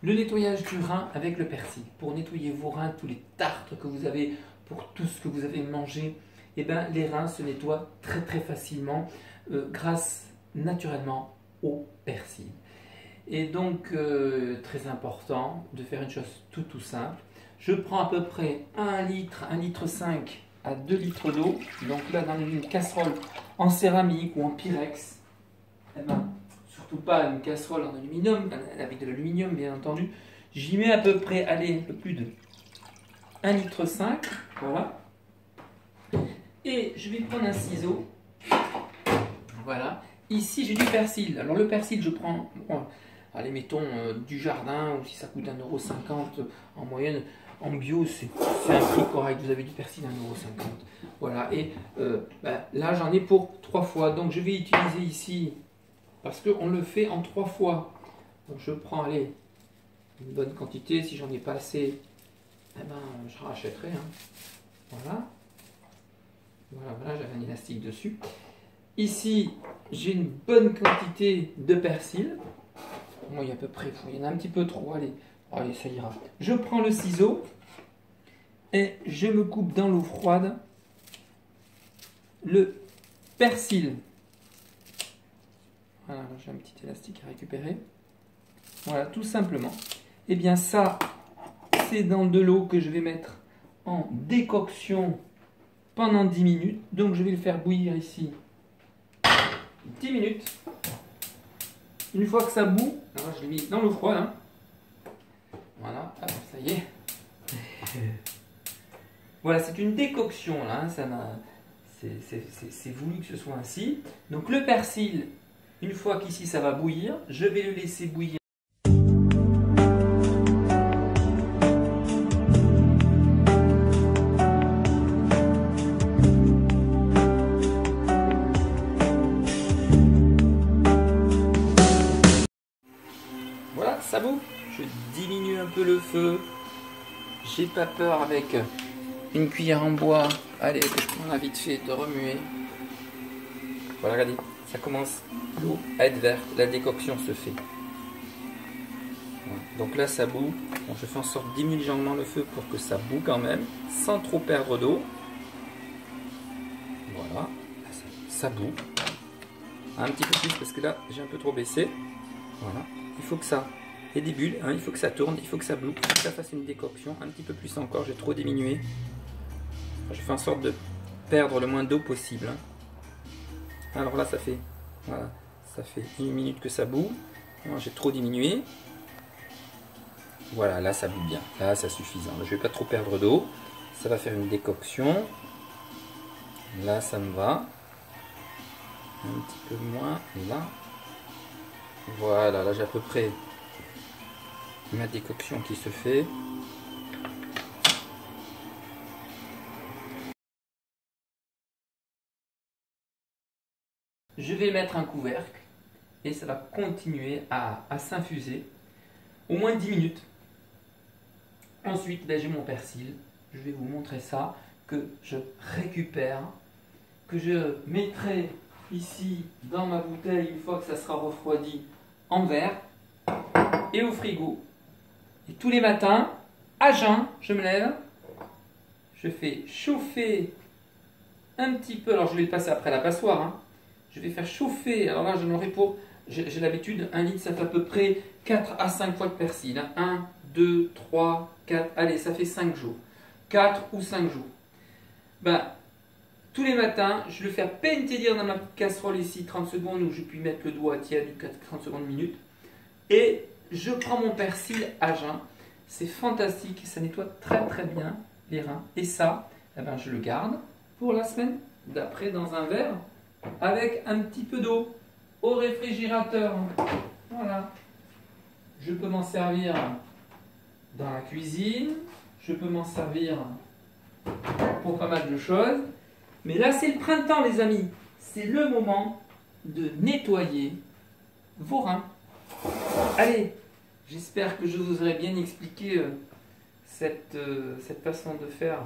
Le nettoyage du rein avec le persil. Pour nettoyer vos reins, tous les tartres que vous avez, pour tout ce que vous avez mangé, eh ben, les reins se nettoient très très facilement grâce naturellement au persil. Et donc, très important de faire une chose tout simple. Je prends à peu près 1 litre, 1,5 litre à 2 litres d'eau. Donc là, dans une casserole en céramique ou en pyrex, eh ben, surtout pas une casserole en aluminium, avec de l'aluminium bien entendu. J'y mets à peu près, allez, un peu plus de 1,5 litre, voilà. Et je vais prendre un ciseau, voilà. Ici, j'ai du persil. Alors le persil, je prends, bon, allez, mettons du jardin, ou si ça coûte 1,50 € en moyenne, en bio, c'est un prix correct. Vous avez du persil à 1,50 €. Voilà, et là, j'en ai pour 3 fois. Donc, je vais utiliser ici, parce qu'on le fait en 3 fois. Donc, je prends, allez, une bonne quantité. Si j'en ai pas assez, eh ben, je rachèterai. Hein. Voilà. Voilà, j'avais un élastique dessus. Ici, j'ai une bonne quantité de persil. Moi, il y a à peu près, il y en a un petit peu trop. Allez, ça ira. Je prends le ciseau et je me coupe dans l'eau froide le persil. Voilà, j'ai un petit élastique à récupérer. Voilà, tout simplement. Et bien ça, c'est dans de l'eau que je vais mettre en décoction pendant 10 minutes. Donc je vais le faire bouillir ici 10 minutes. Une fois que ça bout, alors je l'ai mis dans l'eau froide. Hein. Voilà, hop, ça y est. Voilà, c'est une décoction là. Hein, c'est voulu que ce soit ainsi. Donc le persil, une fois qu'ici ça va bouillir, je vais le laisser bouillir. Voilà, ça bout. Je diminue un peu le feu. J'ai pas peur avec une cuillère en bois. Allez, que je prends vite fait de remuer. Voilà, regardez, ça commence l'eau à être verte. La décoction se fait. Voilà. Donc là, ça bout. Bon, je fais en sorte de diminuer légèrement le feu pour que ça bout quand même, sans trop perdre d'eau. Voilà, ça bout. Un petit peu plus parce que là, j'ai un peu trop baissé. Voilà, il faut que ça ait des bulles, hein, il faut que ça tourne, il faut que ça boue, il faut que ça fasse une décoction. Un petit peu plus encore, j'ai trop diminué. Je fais en sorte de perdre le moins d'eau possible. Hein. Alors là, ça fait, voilà, ça fait 1 minute que ça bout. J'ai trop diminué. Voilà, là ça bout bien. Là, c'est suffisant. Je ne vais pas trop perdre d'eau. Ça va faire une décoction. Là, ça me va. Un petit peu moins. Là. Voilà, là j'ai à peu près ma décoction qui se fait. Je vais mettre un couvercle et ça va continuer à s'infuser au moins 10 minutes. Ensuite, j'ai mon persil. Je vais vous montrer ça, que je récupère, que je mettrai ici dans ma bouteille une fois que ça sera refroidi en verre et au frigo. Et tous les matins, à jeun, je me lève, je fais chauffer un petit peu, alors je vais le passer après la passoire, hein. Je vais faire chauffer, alors là j'en aurai pour, j'ai l'habitude, 1 litre ça fait à peu près 4 à 5 fois de persil, hein. 1, 2, 3, 4, allez ça fait 5 jours, 4 ou 5 jours. Ben, tous les matins, je le fais à peine tiédir dans ma petite casserole ici, 30 secondes, où je puis mettre le doigt à tiède, 30 secondes, minute. Et je prends mon persil à jeun. C'est fantastique, ça nettoie très très bien les reins. Et ça, eh ben, je le garde pour la semaine d'après dans un verre avec un petit peu d'eau au réfrigérateur. Voilà. Je peux m'en servir dans la cuisine, je peux m'en servir pour pas mal de choses. Mais là, c'est le printemps, les amis. C'est le moment de nettoyer vos reins. Allez, j'espère que je vous aurai bien expliqué cette façon de faire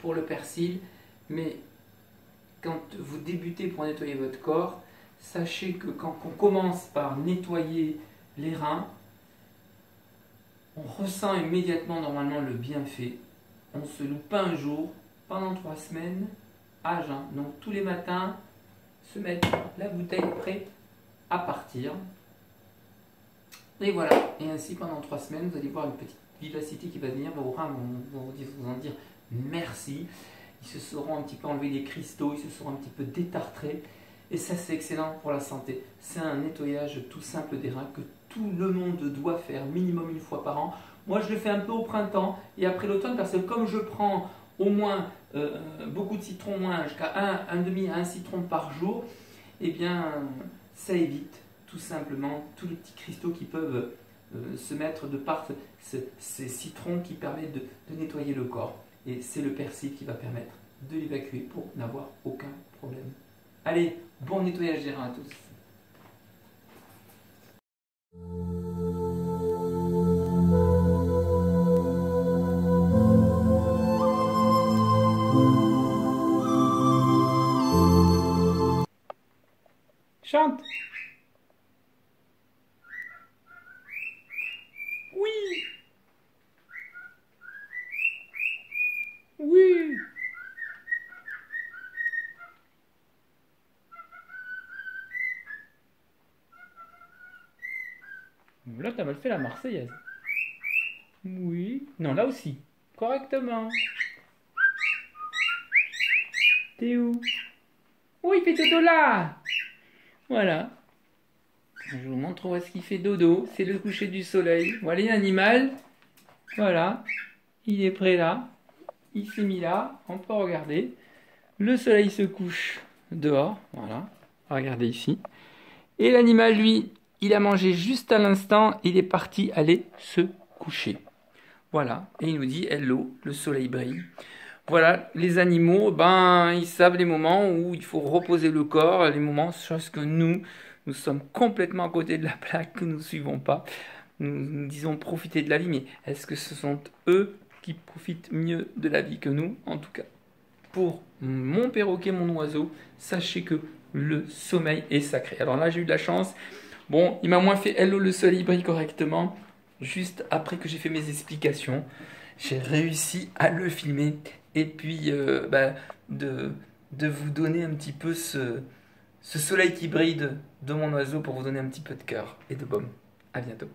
pour le persil. Mais quand vous débutez pour nettoyer votre corps, sachez que quand on commence par nettoyer les reins, on ressent immédiatement normalement le bienfait. On ne se loupe pas un jour pendant 3 semaines à jeun. Donc tous les matins, se mettre la bouteille prête à partir. Et voilà, et ainsi pendant 3 semaines, vous allez voir une petite vivacité qui va venir, vos reins vont vous en dire merci. Ils se seront un petit peu enlevés des cristaux, ils se seront un petit peu détartrés. Et ça, c'est excellent pour la santé. C'est un nettoyage tout simple des reins que tout le monde doit faire minimum 1 fois par an. Moi, je le fais un peu au printemps et après l'automne parce que comme je prends au moins beaucoup de citron, moins jusqu'à un demi à 1 citron par jour, eh bien, ça évite tout simplement tous les petits cristaux qui peuvent se mettre de par ces citrons qui permettent de nettoyer le corps. Et c'est le persil qui va permettre de l'évacuer pour n'avoir aucun problème. Allez, bon nettoyage des reins à tous. Chante. Oui. Oui. Là, t'as mal fait la Marseillaise. Oui. Non, là aussi. Correctement. T'es où? Oui, il fait dodo là. Voilà. Je vous montre où est-ce qu'il fait dodo. C'est le coucher du soleil. Voilà l'animal. Voilà. Il est prêt là. Il s'est mis là. On peut regarder. Le soleil se couche dehors. Voilà. Regardez ici. Et l'animal, lui, il a mangé juste à l'instant. Il est parti aller se coucher. Voilà. Et il nous dit hello, le soleil brille. Voilà, les animaux, ben, ils savent les moments où il faut reposer le corps, les moments, chose que nous sommes complètement à côté de la plaque, que nous ne suivons pas. Nous disons profiter de la vie, mais est-ce que ce sont eux qui profitent mieux de la vie que nous? En tout cas, pour mon perroquet, mon oiseau, sachez que le sommeil est sacré. Alors là, j'ai eu de la chance. Bon, il m'a moins fait hello, le soleil brille correctement. Juste après que j'ai fait mes explications, j'ai réussi à le filmer. Et puis, de vous donner un petit peu ce soleil qui brille de mon oiseau pour vous donner un petit peu de cœur et de baume. À bientôt.